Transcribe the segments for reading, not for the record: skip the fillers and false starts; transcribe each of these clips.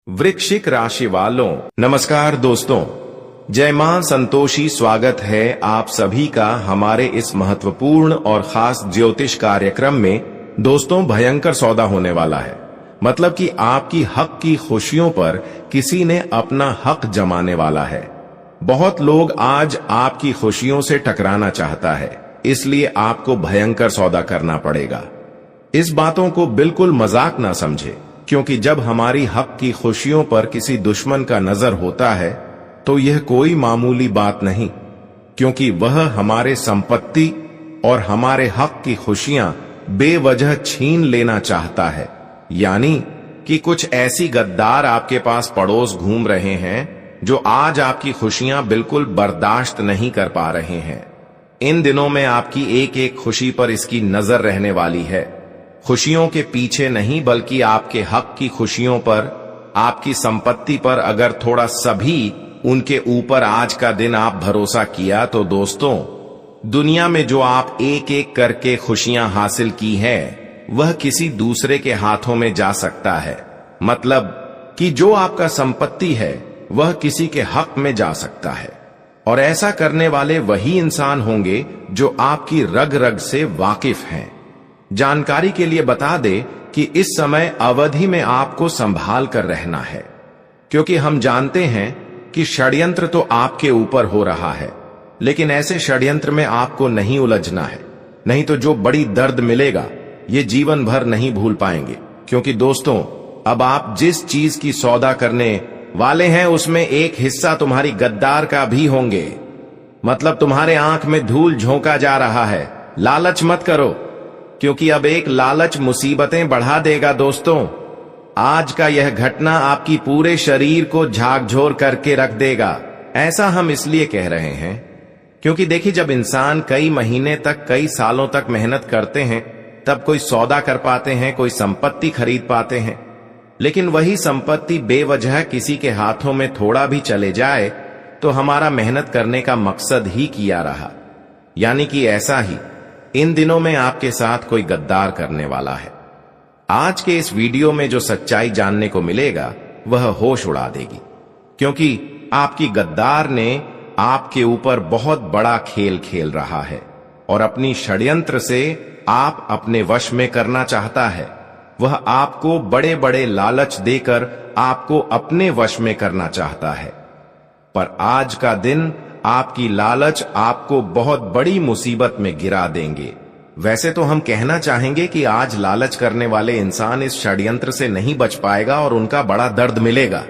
वृश्चिक राशि वालों, नमस्कार दोस्तों। जय मां संतोषी। स्वागत है आप सभी का हमारे इस महत्वपूर्ण और खास ज्योतिष कार्यक्रम में। दोस्तों, भयंकर सौदा होने वाला है। मतलब कि आपकी हक की खुशियों पर किसी ने अपना हक जमाने वाला है। बहुत लोग आज आपकी खुशियों से टकराना चाहता है, इसलिए आपको भयंकर सौदा करना पड़ेगा। इस बातों को बिल्कुल मजाक ना समझे, क्योंकि जब हमारी हक की खुशियों पर किसी दुश्मन का नजर होता है तो यह कोई मामूली बात नहीं, क्योंकि वह हमारे संपत्ति और हमारे हक की खुशियां बेवजह छीन लेना चाहता है। यानी कि कुछ ऐसी गद्दार आपके पास पड़ोस घूम रहे हैं जो आज आपकी खुशियां बिल्कुल बर्दाश्त नहीं कर पा रहे हैं। इन दिनों में आपकी एक एक खुशी पर इसकी नजर रहने वाली है। खुशियों के पीछे नहीं, बल्कि आपके हक की खुशियों पर, आपकी संपत्ति पर अगर थोड़ा सभी उनके ऊपर आज का दिन आप भरोसा किया तो दोस्तों, दुनिया में जो आप एक एक करके खुशियां हासिल की है वह किसी दूसरे के हाथों में जा सकता है। मतलब कि जो आपका संपत्ति है वह किसी के हक में जा सकता है। और ऐसा करने वाले वही इंसान होंगे जो आपकी रग रग से वाकिफ हैं। जानकारी के लिए बता दे कि इस समय अवधि में आपको संभाल कर रहना है, क्योंकि हम जानते हैं कि षड्यंत्र तो आपके ऊपर हो रहा है, लेकिन ऐसे षड्यंत्र में आपको नहीं उलझना है। नहीं तो जो बड़ी दर्द मिलेगा ये जीवन भर नहीं भूल पाएंगे। क्योंकि दोस्तों, अब आप जिस चीज की सौदा करने वाले हैं उसमें एक हिस्सा तुम्हारी गद्दार का भी होंगे। मतलब तुम्हारे आंख में धूल झोंका जा रहा है। लालच मत करो, क्योंकि अब एक लालच मुसीबतें बढ़ा देगा। दोस्तों, आज का यह घटना आपकी पूरे शरीर को झाकझोर करके रख देगा। ऐसा हम इसलिए कह रहे हैं क्योंकि देखिए, जब इंसान कई महीने तक, कई सालों तक मेहनत करते हैं तब कोई सौदा कर पाते हैं, कोई संपत्ति खरीद पाते हैं। लेकिन वही संपत्ति बेवजह किसी के हाथों में थोड़ा भी चले जाए तो हमारा मेहनत करने का मकसद ही किया रहा। यानी कि ऐसा ही इन दिनों में आपके साथ कोई गद्दार करने वाला है। आज के इस वीडियो में जो सच्चाई जानने को मिलेगा वह होश उड़ा देगी, क्योंकि आपकी गद्दार ने आपके ऊपर बहुत बड़ा खेल खेल रहा है और अपनी षड्यंत्र से आप अपने वश में करना चाहता है। वह आपको बड़े बड़े लालच देकर आपको अपने वश में करना चाहता है। पर आज का दिन आपकी लालच आपको बहुत बड़ी मुसीबत में गिरा देंगे। वैसे तो हम कहना चाहेंगे कि आज लालच करने वाले इंसान इस षड्यंत्र से नहीं बच पाएगा और उनका बड़ा दर्द मिलेगा।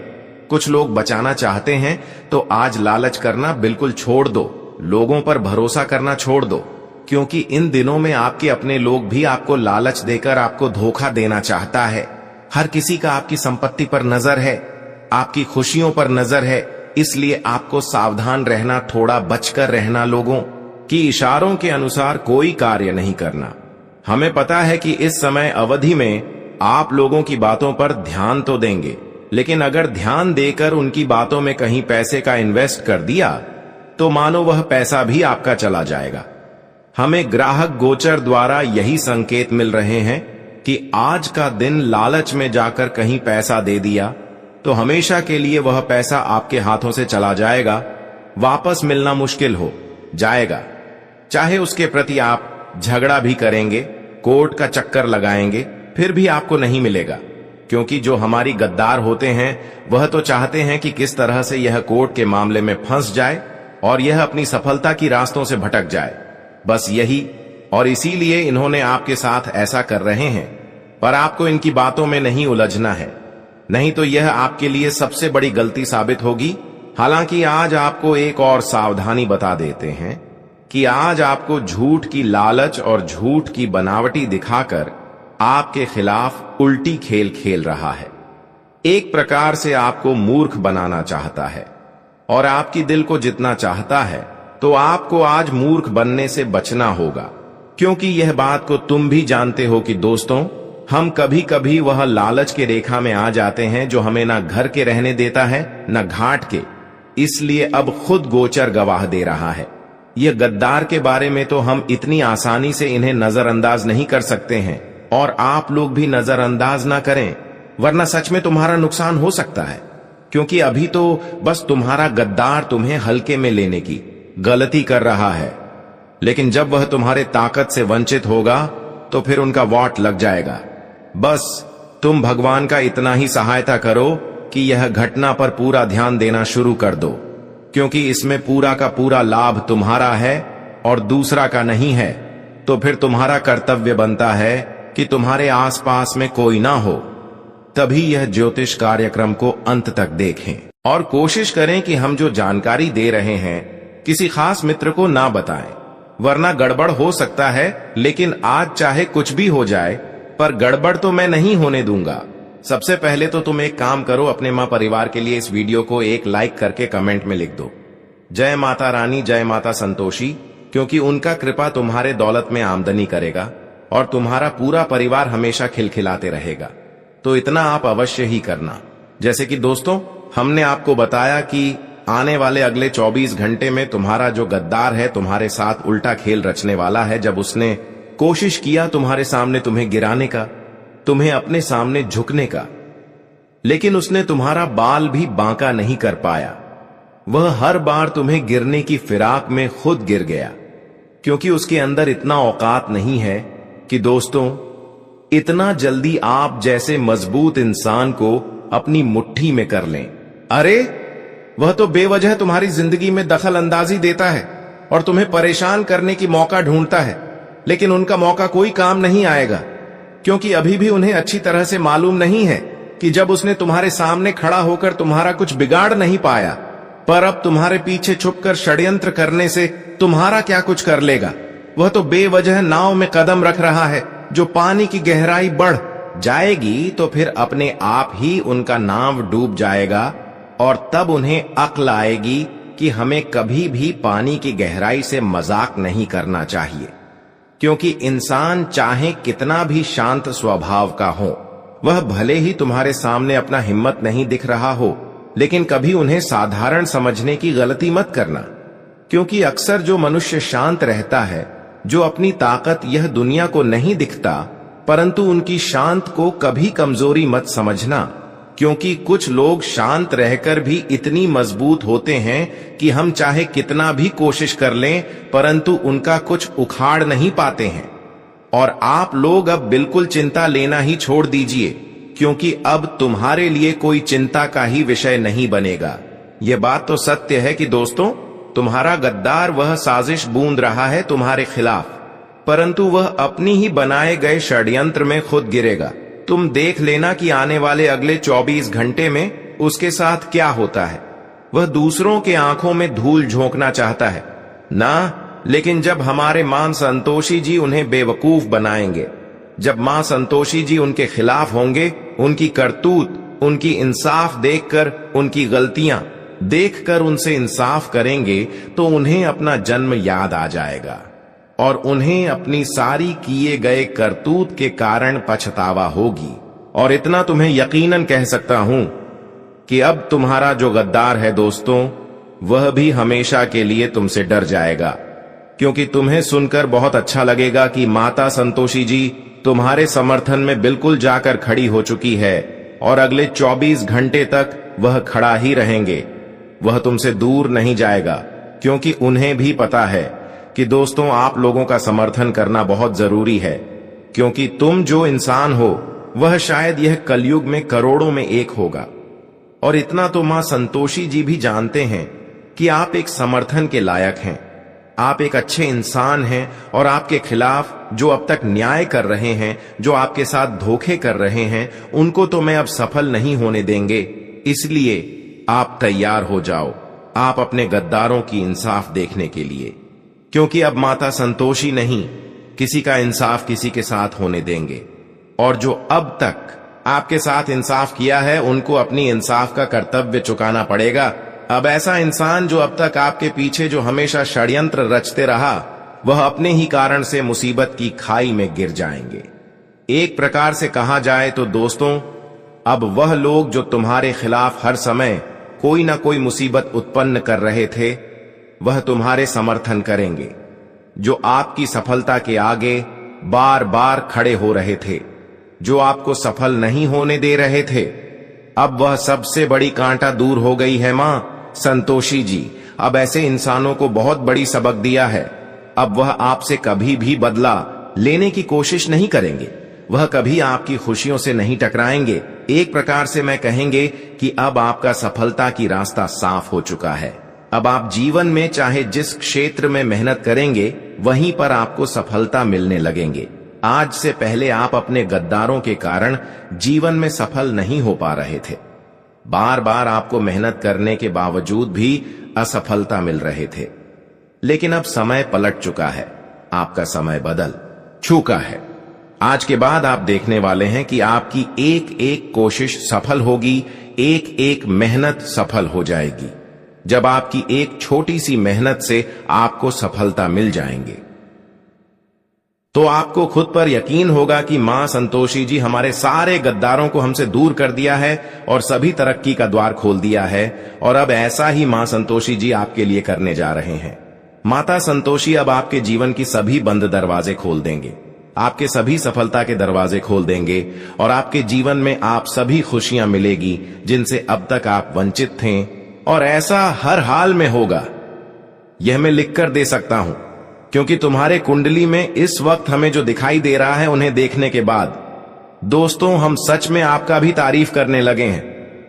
कुछ लोग बचाना चाहते हैं तो आज लालच करना बिल्कुल छोड़ दो, लोगों पर भरोसा करना छोड़ दो, क्योंकि इन दिनों में आपके अपने लोग भी आपको लालच देकर आपको धोखा देना चाहता है। हर किसी का आपकी संपत्ति पर नजर है, आपकी खुशियों पर नजर है, इसलिए आपको सावधान रहना, थोड़ा बचकर रहना, लोगों की इशारों के अनुसार कोई कार्य नहीं करना। हमें पता है कि इस समय अवधि में आप लोगों की बातों पर ध्यान तो देंगे, लेकिन अगर ध्यान देकर उनकी बातों में कहीं पैसे का इन्वेस्ट कर दिया तो मानो वह पैसा भी आपका चला जाएगा। हमें ग्राहक गोचर द्वारा यही संकेत मिल रहे हैं कि आज का दिन लालच में जाकर कहीं पैसा दे दिया तो हमेशा के लिए वह पैसा आपके हाथों से चला जाएगा, वापस मिलना मुश्किल हो जाएगा। चाहे उसके प्रति आप झगड़ा भी करेंगे, कोर्ट का चक्कर लगाएंगे, फिर भी आपको नहीं मिलेगा। क्योंकि जो हमारी गद्दार होते हैं वह तो चाहते हैं कि किस तरह से यह कोर्ट के मामले में फंस जाए और यह अपनी सफलता की रास्तों से भटक जाए। बस यही, और इसीलिए इन्होंने आपके साथ ऐसा कर रहे हैं। पर आपको इनकी बातों में नहीं उलझना है, नहीं तो यह आपके लिए सबसे बड़ी गलती साबित होगी। हालांकि आज आपको एक और सावधानी बता देते हैं कि आज आपको झूठ की लालच और झूठ की बनावटी दिखाकर आपके खिलाफ उल्टी खेल खेल रहा है। एक प्रकार से आपको मूर्ख बनाना चाहता है और आपकी दिल को जितना चाहता है, तो आपको आज मूर्ख बनने से बचना होगा। क्योंकि यह बात को तुम भी जानते हो कि दोस्तों, हम कभी कभी वह लालच के रेखा में आ जाते हैं जो हमें ना घर के रहने देता है न घाट के। इसलिए अब खुद गोचर गवाह दे रहा है। यह गद्दार के बारे में तो हम इतनी आसानी से इन्हें नजरअंदाज नहीं कर सकते हैं, और आप लोग भी नजरअंदाज ना करें। वरना सच में तुम्हारा नुकसान हो सकता है, क्योंकि अभी तो बस तुम्हारा गद्दार तुम्हें हल्के में लेने की गलती कर रहा है, लेकिन जब वह तुम्हारे ताकत से वंचित होगा तो फिर उनका वाट लग जाएगा। बस तुम भगवान का इतना ही सहायता करो कि यह घटना पर पूरा ध्यान देना शुरू कर दो, क्योंकि इसमें पूरा का पूरा लाभ तुम्हारा है और दूसरा का नहीं है। तो फिर तुम्हारा कर्तव्य बनता है कि तुम्हारे आसपास में कोई ना हो, तभी यह ज्योतिष कार्यक्रम को अंत तक देखें और कोशिश करें कि हम जो जानकारी दे रहे हैं किसी खास मित्र को ना बताएं, वरना गड़बड़ हो सकता है। लेकिन आज चाहे कुछ भी हो जाए, पर गड़बड़ तो मैं नहीं होने दूंगा। सबसे पहले तो तुम एक काम करो, अपने मां परिवार के लिए इस वीडियो को एक लाइक करके कमेंट में लिख दो, जय माता रानी, जय माता संतोषी, क्योंकि उनका कृपा तुम्हारे दौलत में आमदनी करेगा और तुम्हारा पूरा परिवार हमेशा खिलखिलाते रहेगा। तो इतना आप अवश्य ही करना। जैसे कि दोस्तों, हमने आपको बताया कि आने वाले अगले 24 घंटे में तुम्हारा जो गद्दार है तुम्हारे साथ उल्टा खेल रचने वाला है। जब उसने कोशिश किया तुम्हारे सामने तुम्हें गिराने का, तुम्हें अपने सामने झुकने का, लेकिन उसने तुम्हारा बाल भी बांका नहीं कर पाया। वह हर बार तुम्हें गिरने की फिराक में खुद गिर गया, क्योंकि उसके अंदर इतना औकात नहीं है कि दोस्तों इतना जल्दी आप जैसे मजबूत इंसान को अपनी मुट्ठी में कर लें। अरे वह तो बेवजह तुम्हारी जिंदगी में दखल अंदाजी देता है और तुम्हें परेशान करने की मौका ढूंढता है, लेकिन उनका मौका कोई काम नहीं आएगा, क्योंकि अभी भी उन्हें अच्छी तरह से मालूम नहीं है कि जब उसने तुम्हारे सामने खड़ा होकर तुम्हारा कुछ बिगाड़ नहीं पाया, पर अब तुम्हारे पीछे छुपकर षड्यंत्र करने से तुम्हारा क्या कुछ कर लेगा। वह तो बेवजह नाव में कदम रख रहा है। जो पानी की गहराई बढ़ जाएगी तो फिर अपने आप ही उनका नाव डूब जाएगा और तब उन्हें अक्ल आएगी कि हमें कभी भी पानी की गहराई से मजाक नहीं करना चाहिए, क्योंकि इंसान चाहे कितना भी शांत स्वभाव का हो, वह भले ही तुम्हारे सामने अपना हिम्मत नहीं दिख रहा हो, लेकिन कभी उन्हें साधारण समझने की गलती मत करना, क्योंकि अक्सर जो मनुष्य शांत रहता है, जो अपनी ताकत यह दुनिया को नहीं दिखता, परंतु उनकी शांत को कभी कमजोरी मत समझना, क्योंकि कुछ लोग शांत रहकर भी इतनी मजबूत होते हैं कि हम चाहे कितना भी कोशिश कर लें, परंतु उनका कुछ उखाड़ नहीं पाते हैं। और आप लोग अब बिल्कुल चिंता लेना ही छोड़ दीजिए, क्योंकि अब तुम्हारे लिए कोई चिंता का ही विषय नहीं बनेगा। यह बात तो सत्य है कि दोस्तों, तुम्हारा गद्दार वह साजिश बूंद रहा है तुम्हारे खिलाफ, परंतु वह अपनी ही बनाए गए षड्यंत्र में खुद गिरेगा। तुम देख लेना कि आने वाले अगले 24 घंटे में उसके साथ क्या होता है। वह दूसरों के आंखों में धूल झोंकना चाहता है ना, लेकिन जब हमारे मां संतोषी जी उन्हें बेवकूफ बनाएंगे, जब मां संतोषी जी उनके खिलाफ होंगे, उनकी करतूत, उनकी इंसाफ देखकर, उनकी गलतियां देखकर उनसे इंसाफ करेंगे, तो उन्हें अपना जन्म याद आ जाएगा और उन्हें अपनी सारी किए गए करतूत के कारण पछतावा होगी। और इतना तुम्हें यकीनन कह सकता हूं कि अब तुम्हारा जो गद्दार है दोस्तों, वह भी हमेशा के लिए तुमसे डर जाएगा, क्योंकि तुम्हें सुनकर बहुत अच्छा लगेगा कि माता संतोषी जी तुम्हारे समर्थन में बिल्कुल जाकर खड़ी हो चुकी है और अगले 24 घंटे तक वह खड़ा ही रहेंगे। वह तुमसे दूर नहीं जाएगा, क्योंकि उन्हें भी पता है कि दोस्तों आप लोगों का समर्थन करना बहुत जरूरी है, क्योंकि तुम जो इंसान हो वह शायद यह कलयुग में करोड़ों में एक होगा। और इतना तो मां संतोषी जी भी जानते हैं कि आप एक समर्थन के लायक हैं, आप एक अच्छे इंसान हैं, और आपके खिलाफ जो अब तक न्याय कर रहे हैं, जो आपके साथ धोखे कर रहे हैं, उनको तो मैं अब सफल नहीं होने देंगे। इसलिए आप तैयार हो जाओ, आप अपने गद्दारों की इंसाफ देखने के लिए, क्योंकि अब माता संतोषी नहीं किसी का इंसाफ किसी के साथ होने देंगे। और जो अब तक आपके साथ इंसाफ किया है, उनको अपनी इंसाफ का कर्तव्य चुकाना पड़ेगा। अब ऐसा इंसान जो अब तक आपके पीछे जो हमेशा षड्यंत्र रचते रहा, वह अपने ही कारण से मुसीबत की खाई में गिर जाएंगे। एक प्रकार से कहा जाए तो दोस्तों, अब वह लोग जो तुम्हारे खिलाफ हर समय कोई ना कोई मुसीबत उत्पन्न कर रहे थे, वह तुम्हारे समर्थन करेंगे। जो आपकी सफलता के आगे बार बार खड़े हो रहे थे, जो आपको सफल नहीं होने दे रहे थे। अब वह सबसे बड़ी कांटा दूर हो गई है मां संतोषी जी। अब ऐसे इंसानों को बहुत बड़ी सबक दिया है। अब वह आपसे कभी भी बदला लेने की कोशिश नहीं करेंगे। वह कभी आपकी खुशियों से नहीं टकराएंगे। एक प्रकार से मैं कहेंगे कि अब आपका सफलता की रास्ता साफ हो चुका है। अब आप जीवन में चाहे जिस क्षेत्र में मेहनत करेंगे वहीं पर आपको सफलता मिलने लगेंगे। आज से पहले आप अपने गद्दारों के कारण जीवन में सफल नहीं हो पा रहे थे। बार बार आपको मेहनत करने के बावजूद भी असफलता मिल रहे थे। लेकिन अब समय पलट चुका है। आपका समय बदल चुका है। आज के बाद आप देखने वाले हैं कि आपकी एक एक कोशिश सफल होगी, एक एक मेहनत सफल हो जाएगी। जब आपकी एक छोटी सी मेहनत से आपको सफलता मिल जाएंगे तो आपको खुद पर यकीन होगा कि मां संतोषी जी हमारे सारे गद्दारों को हमसे दूर कर दिया है और सभी तरक्की का द्वार खोल दिया है। और अब ऐसा ही मां संतोषी जी आपके लिए करने जा रहे हैं। माता संतोषी अब आपके जीवन की सभी बंद दरवाजे खोल देंगे, आपके सभी सफलता के दरवाजे खोल देंगे और आपके जीवन में आप सभी खुशियां मिलेगी जिनसे अब तक आप वंचित थे। और ऐसा हर हाल में होगा, यह मैं लिख कर दे सकता हूं, क्योंकि तुम्हारे कुंडली में इस वक्त हमें जो दिखाई दे रहा है उन्हें देखने के बाद दोस्तों हम सच में आपका भी तारीफ करने लगे हैं,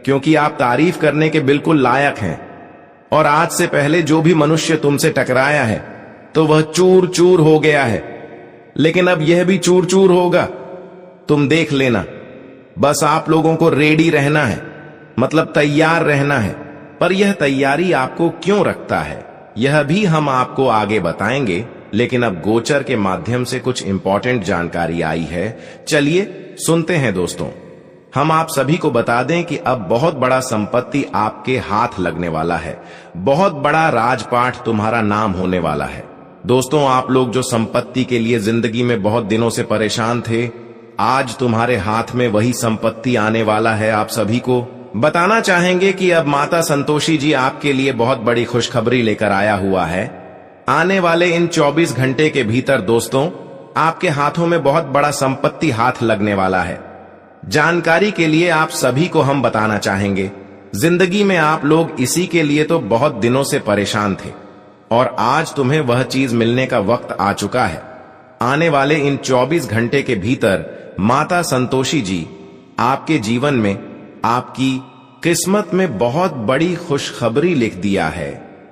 क्योंकि आप तारीफ करने के बिल्कुल लायक हैं। और आज से पहले जो भी मनुष्य तुमसे टकराया है तो वह चूर चूर हो गया है, लेकिन अब यह भी चूर चूर होगा। तुम देख लेना। बस आप लोगों को रेडी रहना है, मतलब तैयार रहना है। पर यह तैयारी आपको क्यों रखता है यह भी हम आपको आगे बताएंगे। लेकिन अब गोचर के माध्यम से कुछ इंपॉर्टेंट जानकारी आई है, चलिए सुनते हैं दोस्तों। हम आप सभी को बता दें कि अब बहुत बड़ा संपत्ति आपके हाथ लगने वाला है। बहुत बड़ा राजपाट तुम्हारा नाम होने वाला है। दोस्तों, आप लोग जो संपत्ति के लिए जिंदगी में बहुत दिनों से परेशान थे, आज तुम्हारे हाथ में वही संपत्ति आने वाला है। आप सभी को बताना चाहेंगे कि अब माता संतोषी जी आपके लिए बहुत बड़ी खुशखबरी लेकर आया हुआ है। आने वाले इन 24 घंटे के भीतर दोस्तों आपके हाथों में बहुत बड़ा संपत्ति हाथ लगने वाला है। जानकारी के लिए आप सभी को हम बताना चाहेंगे, जिंदगी में आप लोग इसी के लिए तो बहुत दिनों से परेशान थे और आज तुम्हें वह चीज मिलने का वक्त आ चुका है। आने वाले इन 24 घंटे के भीतर माता संतोषी जी आपके जीवन में आपकी किस्मत में बहुत बड़ी खुशखबरी लिख दिया है।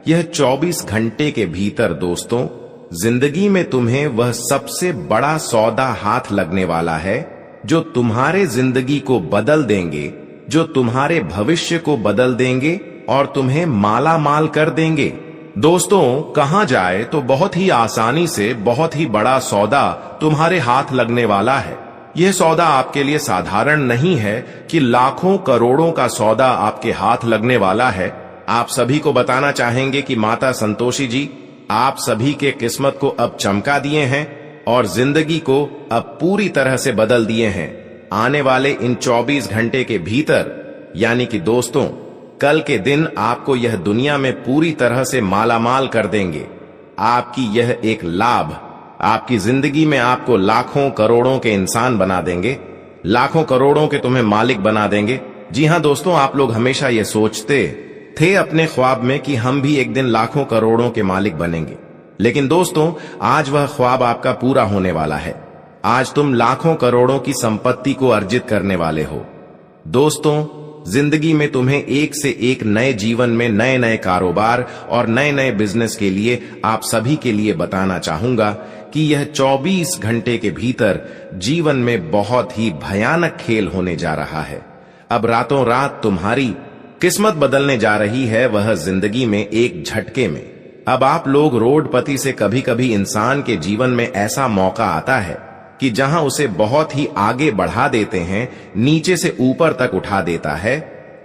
यह 24 घंटे के भीतर दोस्तों जिंदगी में तुम्हें वह सबसे बड़ा सौदा हाथ लगने वाला है जो तुम्हारे जिंदगी को बदल देंगे, जो तुम्हारे भविष्य को बदल देंगे और तुम्हें माला माल कर देंगे। दोस्तों, कहा जाए तो बहुत ही आसानी से बहुत ही बड़ा सौदा तुम्हारे हाथ लगने वाला है। यह सौदा आपके लिए साधारण नहीं है कि लाखों करोड़ों का सौदा आपके हाथ लगने वाला है। आप सभी को बताना चाहेंगे कि माता संतोषी जी आप सभी के किस्मत को अब चमका दिए हैं और जिंदगी को अब पूरी तरह से बदल दिए हैं। आने वाले इन 24 घंटे के भीतर, यानी कि दोस्तों कल के दिन आपको यह दुनिया में पूरी तरह से मालामाल कर देंगे। आपकी यह एक लाभ आपकी जिंदगी में आपको लाखों करोड़ों के इंसान बना देंगे, लाखों करोड़ों के तुम्हें मालिक बना देंगे। जी हां दोस्तों, आप लोग हमेशा ये सोचते थे अपने ख्वाब में कि हम भी एक दिन लाखों करोड़ों के मालिक बनेंगे, लेकिन दोस्तों आज वह ख्वाब आपका पूरा होने वाला है। आज तुम लाखों करोड़ों की संपत्ति को अर्जित करने वाले हो। दोस्तों, जिंदगी में तुम्हें एक से एक नए जीवन में नए नए कारोबार और नए नए बिजनेस के लिए आप सभी के लिए बताना चाहूंगा कि यह 24 घंटे के भीतर जीवन में बहुत ही भयानक खेल होने जा रहा है। अब रातों रात तुम्हारी किस्मत बदलने जा रही है, वह जिंदगी में एक झटके में। अब आप लोग रोडपति से कभी कभी इंसान के जीवन में ऐसा मौका आता है कि जहां उसे बहुत ही आगे बढ़ा देते हैं, नीचे से ऊपर तक उठा देता है।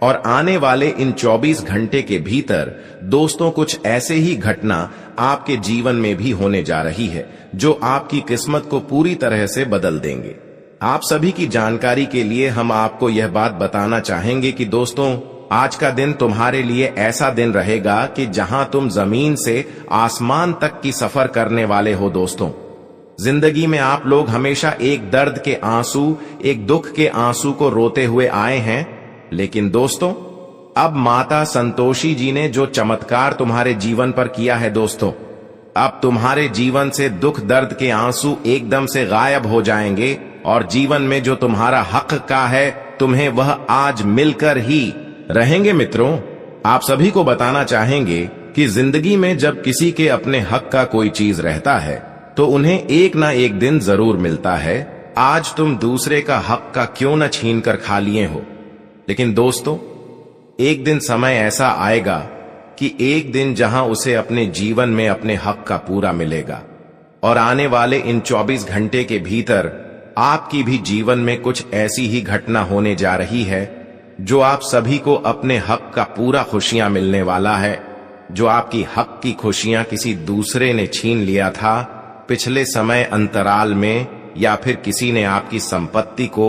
और आने वाले इन 24 घंटे के भीतर दोस्तों कुछ ऐसे ही घटना आपके जीवन में भी होने जा रही है जो आपकी किस्मत को पूरी तरह से बदल देंगे। आप सभी की जानकारी के लिए हम आपको यह बात बताना चाहेंगे कि दोस्तों आज का दिन तुम्हारे लिए ऐसा दिन रहेगा कि जहां तुम जमीन से आसमान तक की सफर करने वाले हो। दोस्तों जिंदगी में आप लोग हमेशा एक दर्द के आंसू, एक दुख के आंसू को रोते हुए आए हैं, लेकिन दोस्तों अब माता संतोषी जी ने जो चमत्कार तुम्हारे जीवन पर किया है दोस्तों, अब तुम्हारे जीवन से दुख दर्द के आंसू एकदम से गायब हो जाएंगे और जीवन में जो तुम्हारा हक का है तुम्हें वह आज मिलकर ही रहेंगे। मित्रों, आप सभी को बताना चाहेंगे कि जिंदगी में जब किसी के अपने हक का कोई चीज रहता है तो उन्हें एक ना एक दिन जरूर मिलता है। आज तुम दूसरे का हक का क्यों न छीन कर खा लिए हो, लेकिन दोस्तों एक दिन समय ऐसा आएगा कि एक दिन जहां उसे अपने जीवन में अपने हक का पूरा मिलेगा। और आने वाले इन 24 घंटे के भीतर आपकी भी जीवन में कुछ ऐसी ही घटना होने जा रही है जो आप सभी को अपने हक का पूरा खुशियां मिलने वाला है। जो आपकी हक की खुशियां किसी दूसरे ने छीन लिया था पिछले समय अंतराल में, या फिर किसी ने आपकी संपत्ति को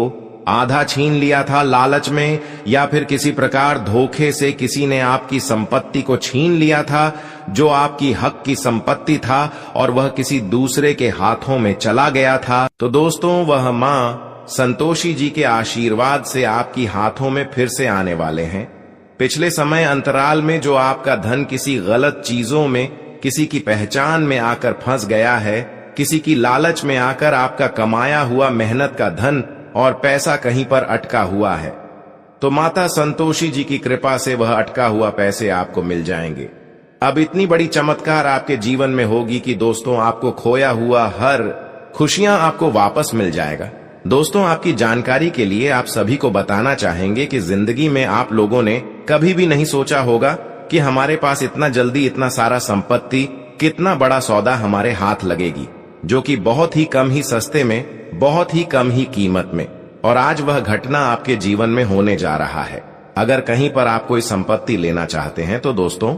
आधा छीन लिया था लालच में, या फिर किसी प्रकार धोखे से किसी ने आपकी संपत्ति को छीन लिया था जो आपकी हक की संपत्ति था और वह किसी दूसरे के हाथों में चला गया था, तो दोस्तों वह मां संतोषी जी के आशीर्वाद से आपकी हाथों में फिर से आने वाले हैं। पिछले समय अंतराल में जो आपका धन किसी गलत चीजों में, किसी की पहचान में आकर फंस गया है, किसी की लालच में आकर आपका कमाया हुआ मेहनत का धन और पैसा कहीं पर अटका हुआ है, तो माता संतोषी जी की कृपा से वह अटका हुआ पैसे आपको मिल जाएंगे। अब इतनी बड़ी चमत्कार आपके जीवन में होगी कि दोस्तों आपको खोया हुआ हर खुशियां आपको वापस मिल जाएगा। दोस्तों आपकी जानकारी के लिए आप सभी को बताना चाहेंगे कि जिंदगी में आप लोगों ने कभी भी नहीं सोचा होगा कि हमारे पास इतना जल्दी इतना सारा संपत्ति, कितना बड़ा सौदा हमारे हाथ लगेगी, जो कि बहुत ही कम ही सस्ते में, बहुत ही कम ही कीमत में। और आज वह घटना आपके जीवन में होने जा रहा है। अगर कहीं पर आप कोई संपत्ति लेना चाहते हैं तो दोस्तों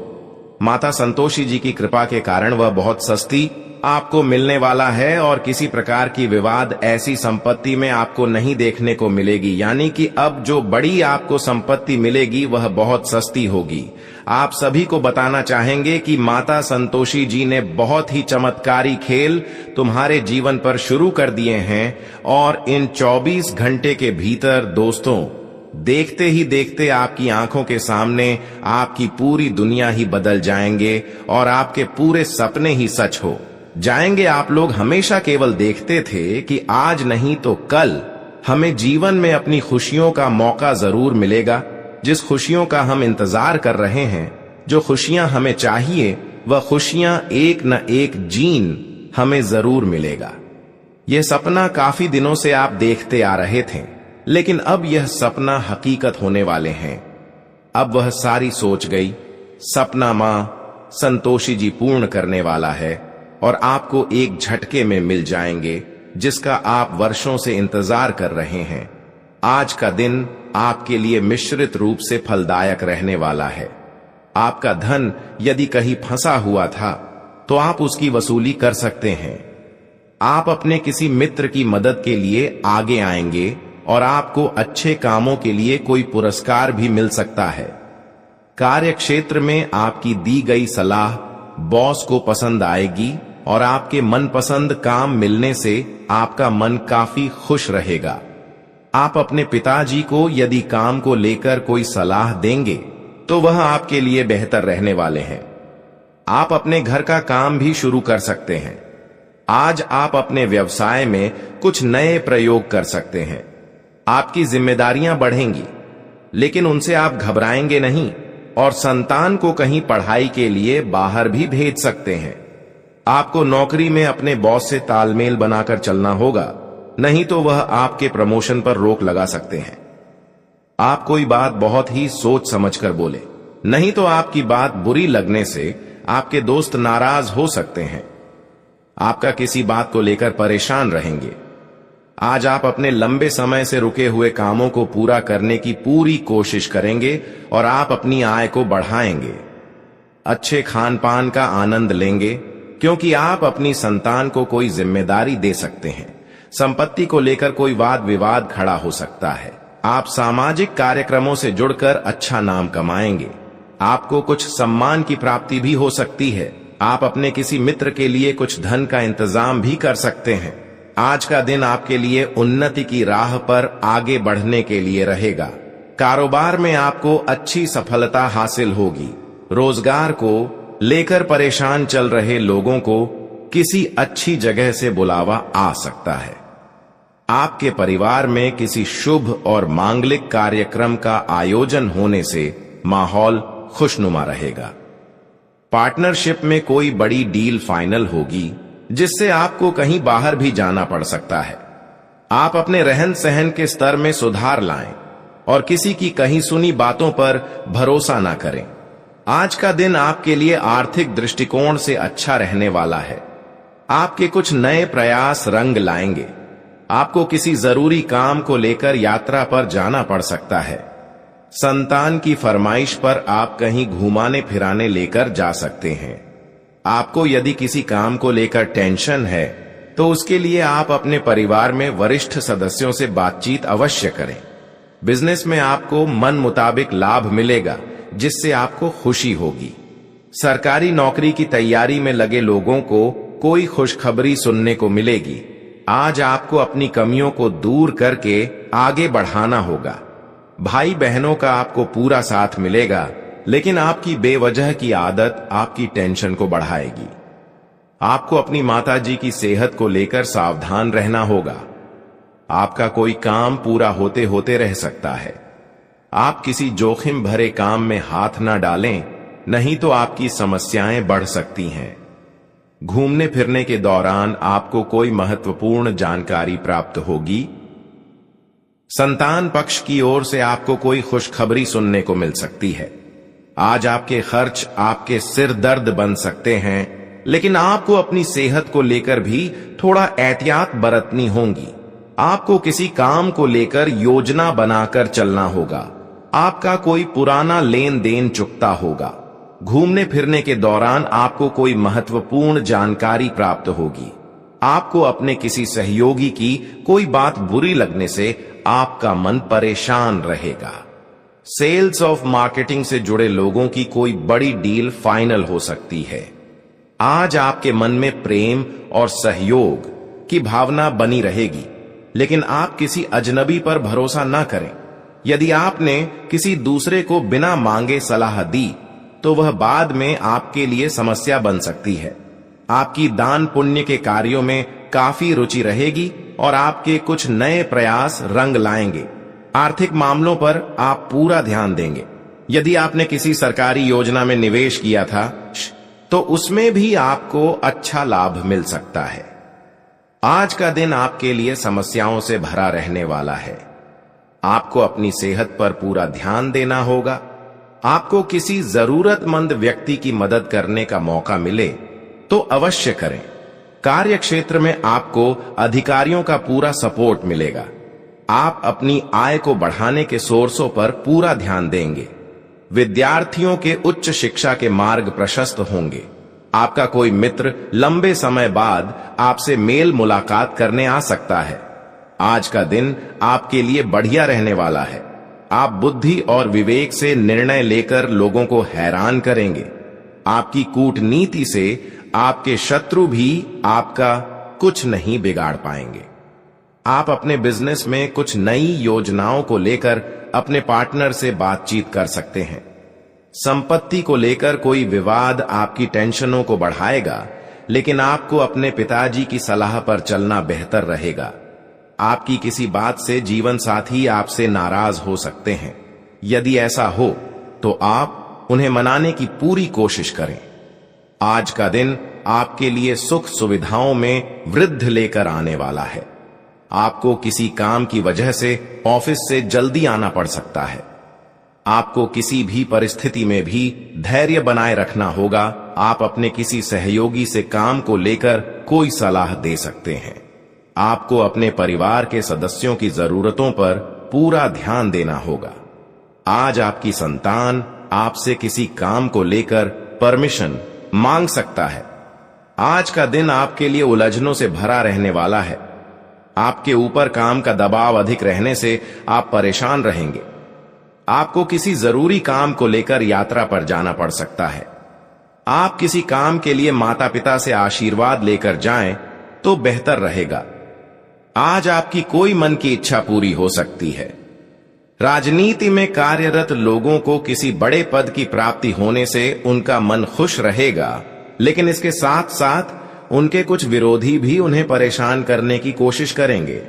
माता संतोषी जी की कृपा के कारण वह बहुत सस्ती आपको मिलने वाला है और किसी प्रकार की विवाद ऐसी संपत्ति में आपको नहीं देखने को मिलेगी। यानी कि अब जो बड़ी आपको संपत्ति मिलेगी वह बहुत सस्ती होगी। आप सभी को बताना चाहेंगे कि माता संतोषी जी ने बहुत ही चमत्कारी खेल तुम्हारे जीवन पर शुरू कर दिए हैं और इन 24 घंटे के भीतर दोस्तों देखते ही देखते आपकी आंखों के सामने आपकी पूरी दुनिया ही बदल जाएंगे और आपके पूरे सपने ही सच हो जाएंगे। आप लोग हमेशा केवल देखते थे कि आज नहीं तो कल हमें जीवन में अपनी खुशियों का मौका जरूर मिलेगा। जिस खुशियों का हम इंतजार कर रहे हैं, जो खुशियां हमें चाहिए, वह खुशियां एक न एक जीन हमें जरूर मिलेगा। यह सपना काफी दिनों से आप देखते आ रहे थे, लेकिन अब यह सपना हकीकत होने वाले हैं। अब वह सारी सोच गई सपना मां संतोषी जी पूर्ण करने वाला है और आपको एक झटके में मिल जाएंगे जिसका आप वर्षों से इंतजार कर रहे हैं। आज का दिन आपके लिए मिश्रित रूप से फलदायक रहने वाला है। आपका धन यदि कहीं फंसा हुआ था तो आप उसकी वसूली कर सकते हैं। आप अपने किसी मित्र की मदद के लिए आगे आएंगे और आपको अच्छे कामों के लिए कोई पुरस्कार भी मिल सकता है। कार्य क्षेत्र में आपकी दी गई सलाह बॉस को पसंद आएगी और आपके मनपसंद काम मिलने से आपका मन काफी खुश रहेगा। आप अपने पिताजी को यदि काम को लेकर कोई सलाह देंगे तो वह आपके लिए बेहतर रहने वाले हैं। आप अपने घर का काम भी शुरू कर सकते हैं। आज आप अपने व्यवसाय में कुछ नए प्रयोग कर सकते हैं। आपकी जिम्मेदारियां बढ़ेंगी, लेकिन उनसे आप घबराएंगे नहीं और संतान को कहीं पढ़ाई के लिए बाहर भी भेज सकते हैं। आपको नौकरी में अपने बॉस से तालमेल बनाकर चलना होगा, नहीं तो वह आपके प्रमोशन पर रोक लगा सकते हैं। आप कोई बात बहुत ही सोच समझकर बोले, नहीं तो आपकी बात बुरी लगने से आपके दोस्त नाराज हो सकते हैं। आपका किसी बात को लेकर परेशान रहेंगे। आज आप अपने लंबे समय से रुके हुए कामों को पूरा करने की पूरी कोशिश करेंगे और आप अपनी आय को बढ़ाएंगे। अच्छे खान पान का आनंद लेंगे क्योंकि आप अपनी संतान को कोई जिम्मेदारी दे सकते हैं। संपत्ति को लेकर कोई वाद विवाद खड़ा हो सकता है। आप सामाजिक कार्यक्रमों से जुड़कर अच्छा नाम कमाएंगे। आपको कुछ सम्मान की प्राप्ति भी हो सकती है। आप अपने किसी मित्र के लिए कुछ धन का इंतजाम भी कर सकते हैं। आज का दिन आपके लिए उन्नति की राह पर आगे बढ़ने के लिए रहेगा। कारोबार में आपको अच्छी सफलता हासिल होगी। रोजगार को लेकर परेशान चल रहे लोगों को किसी अच्छी जगह से बुलावा आ सकता है। आपके परिवार में किसी शुभ और मांगलिक कार्यक्रम का आयोजन होने से माहौल खुशनुमा रहेगा। पार्टनरशिप में कोई बड़ी डील फाइनल होगी जिससे आपको कहीं बाहर भी जाना पड़ सकता है। आप अपने रहन सहन के स्तर में सुधार लाएं और किसी की कहीं सुनी बातों पर भरोसा ना करें। आज का दिन आपके लिए आर्थिक दृष्टिकोण से अच्छा रहने वाला है। आपके कुछ नए प्रयास रंग लाएंगे। आपको किसी जरूरी काम को लेकर यात्रा पर जाना पड़ सकता है। संतान की फरमाइश पर आप कहीं घुमाने फिराने लेकर जा सकते हैं। आपको यदि किसी काम को लेकर टेंशन है तो उसके लिए आप अपने परिवार में वरिष्ठ सदस्यों से बातचीत अवश्य करें। बिजनेस में आपको मन मुताबिक लाभ मिलेगा जिससे आपको खुशी होगी। सरकारी नौकरी की तैयारी में लगे लोगों को कोई खुशखबरी सुनने को मिलेगी। आज आपको अपनी कमियों को दूर करके आगे बढ़ाना होगा। भाई बहनों का आपको पूरा साथ मिलेगा, लेकिन आपकी बेवजह की आदत आपकी टेंशन को बढ़ाएगी। आपको अपनी माताजी की सेहत को लेकर सावधान रहना होगा। आपका कोई काम पूरा होते होते रह सकता है। आप किसी जोखिम भरे काम में हाथ ना डालें, नहीं तो आपकी समस्याएं बढ़ सकती हैं। घूमने फिरने के दौरान आपको कोई महत्वपूर्ण जानकारी प्राप्त होगी। संतान पक्ष की ओर से आपको कोई खुशखबरी सुनने को मिल सकती है। आज आपके खर्च आपके सिर दर्द बन सकते हैं, लेकिन आपको अपनी सेहत को लेकर भी थोड़ा एहतियात बरतनी होगी। आपको किसी काम को लेकर योजना बनाकर चलना होगा। आपका कोई पुराना लेन देन चुकता होगा। घूमने फिरने के दौरान आपको कोई महत्वपूर्ण जानकारी प्राप्त होगी। आपको अपने किसी सहयोगी की कोई बात बुरी लगने से आपका मन परेशान रहेगा। सेल्स ऑफ मार्केटिंग से जुड़े लोगों की कोई बड़ी डील फाइनल हो सकती है। आज आपके मन में प्रेम और सहयोग की भावना बनी रहेगी, लेकिन आप किसी अजनबी पर भरोसा ना करें। यदि आपने किसी दूसरे को बिना मांगे सलाह दी तो वह बाद में आपके लिए समस्या बन सकती है। आपकी दान पुण्य के कार्यों में काफी रुचि रहेगी और आपके कुछ नए प्रयास रंग लाएंगे। आर्थिक मामलों पर आप पूरा ध्यान देंगे। यदि आपने किसी सरकारी योजना में निवेश किया था तो उसमें भी आपको अच्छा लाभ मिल सकता है। आज का दिन आपके लिए समस्याओं से भरा रहने वाला है। आपको अपनी सेहत पर पूरा ध्यान देना होगा। आपको किसी जरूरतमंद व्यक्ति की मदद करने का मौका मिले तो अवश्य करें। कार्य क्षेत्र में आपको अधिकारियों का पूरा सपोर्ट मिलेगा। आप अपनी आय को बढ़ाने के सोर्सों पर पूरा ध्यान देंगे। विद्यार्थियों के उच्च शिक्षा के मार्ग प्रशस्त होंगे। आपका कोई मित्र लंबे समय बाद आपसे मेल मुलाकात करने आ सकता है। आज का दिन आपके लिए बढ़िया रहने वाला है। आप बुद्धि और विवेक से निर्णय लेकर लोगों को हैरान करेंगे। आपकी कूटनीति से आपके शत्रु भी आपका कुछ नहीं बिगाड़ पाएंगे। आप अपने बिजनेस में कुछ नई योजनाओं को लेकर अपने पार्टनर से बातचीत कर सकते हैं। संपत्ति को लेकर कोई विवाद आपकी टेंशनों को बढ़ाएगा, लेकिन आपको अपने पिताजी की सलाह पर चलना बेहतर रहेगा। आपकी किसी बात से जीवन साथी आपसे नाराज हो सकते हैं। यदि ऐसा हो तो आप उन्हें मनाने की पूरी कोशिश करें। आज का दिन आपके लिए सुख सुविधाओं में वृद्धि लेकर आने वाला है। आपको किसी काम की वजह से ऑफिस से जल्दी आना पड़ सकता है। आपको किसी भी परिस्थिति में भी धैर्य बनाए रखना होगा। आप अपने किसी सहयोगी से काम को लेकर कोई सलाह दे सकते हैं। आपको अपने परिवार के सदस्यों की जरूरतों पर पूरा ध्यान देना होगा। आज आपकी संतान आपसे किसी काम को लेकर परमिशन मांग सकता है। आज का दिन आपके लिए उलझनों से भरा रहने वाला है। आपके ऊपर काम का दबाव अधिक रहने से आप परेशान रहेंगे। आपको किसी जरूरी काम को लेकर यात्रा पर जाना पड़ सकता है। आप किसी काम के लिए माता पिता से आशीर्वाद लेकर जाएं तो बेहतर रहेगा। आज आपकी कोई मन की इच्छा पूरी हो सकती है। राजनीति में कार्यरत लोगों को किसी बड़े पद की प्राप्ति होने से उनका मन खुश रहेगा, लेकिन इसके साथ साथ उनके कुछ विरोधी भी उन्हें परेशान करने की कोशिश करेंगे।